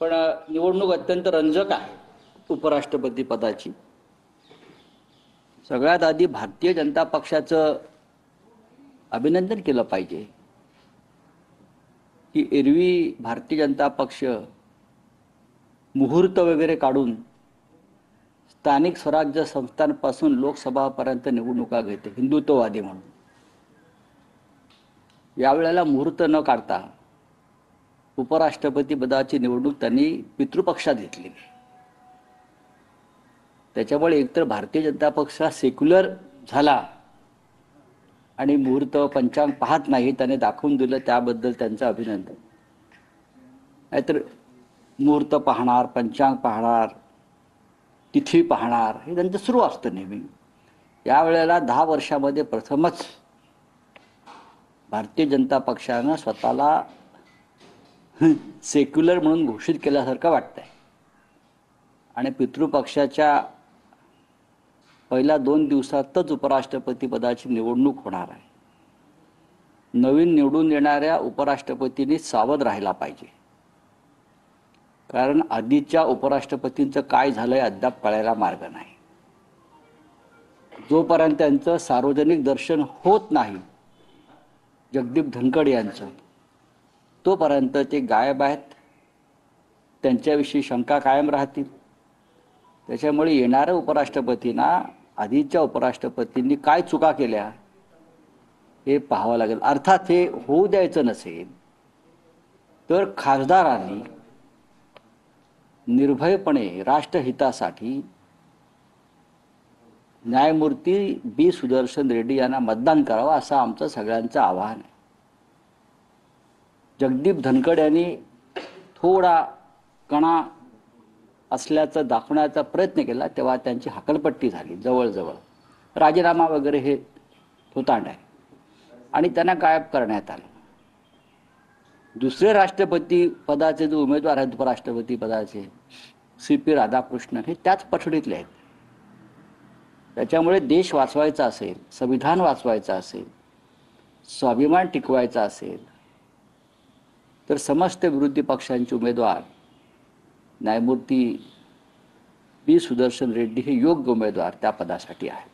पण निवडणूक अत्यंत रंजक आहे उपराष्ट्रपती पदाची. सगळ्यात आधी भारतीय जनता पक्षाचं अभिनंदन केलं पाहिजे की एरवी भारतीय जनता पक्ष मुहूर्त वगैरे काढून स्थानिक स्वराज्य संस्थांपासून लोकसभापर्यंत निवडणुका घेते हिंदुत्ववादी म्हणून. यावेळेला मुहूर्त न काढता उपराष्ट्रपती पदाची निवडणूक त्यांनी पितृपक्षात घेतली. त्याच्यामुळे एकतर भारतीय जनता पक्ष सेक्युलर झाला आणि मुहूर्त पंचांग पाहत नाही त्याने दाखवून दिलं, त्याबद्दल त्यांचं अभिनंदन. नाहीतर मुहूर्त पाहणार, पंचांग पाहणार, तिथी पाहणार हे त्यांचं सुरू असतं नेहमी. यावेळेला 10 वर्षामध्ये प्रथमच भारतीय जनता पक्षानं स्वतःला सेक्युलर म्हणून घोषित केल्यासारखं वाटतंय आणि पितृपक्षाच्या पहिल्या 2 दिवसातच उपराष्ट्रपती पदाची निवडणूक होणार आहे. नवीन निवडून येणाऱ्या उपराष्ट्रपतींनी सावध राहायला पाहिजे, कारण आधीच्या उपराष्ट्रपतींचं काय झालंय अद्याप कळायला मार्ग नाही. जोपर्यंत त्यांचं सार्वजनिक दर्शन होत नाही जगदीप धनखड यांचं, तोपर्यंत ते गायब आहेत, त्यांच्याविषयी शंका कायम राहतील. त्याच्यामुळे येणाऱ्या उपराष्ट्रपतींना आधीच्या उपराष्ट्रपतींनी काय चुका केल्या हे पाहावं लागेल. अर्थात हे होऊ द्यायचं नसेल तर खासदारांनी निर्भयपणे राष्ट्रहितासाठी न्यायमूर्ती बी सुदर्शन रेड्डी यांना मतदान करावं असं आमचं सगळ्यांचं आवाहन आहे. जगदीप धनखड यांनी थोडा कणा असल्याचं दाखवण्याचा प्रयत्न केला, तेव्हा त्यांची हकलपट्टी झाली. जवळजवळ राजीनामा वगैरे हे थोतांड आहे आणि त्यांना गायब करण्यात आलं. दुसरे राष्ट्रपती पदाचे जे उमेदवार आहेत उपराष्ट्रपती पदाचे CP राधाकृष्णन हे त्याच पठडीतले आहेत. त्याच्यामुळे देश वाचवायचा असेल, संविधान वाचवायचं असेल, स्वाभिमान टिकवायचा असेल तर समस्त विरोधी पक्षांचे उमेदवार न्यायमूर्ती बी सुदर्शन रेड्डी हे योग्य उमेदवार त्या पदासाठी आहेत.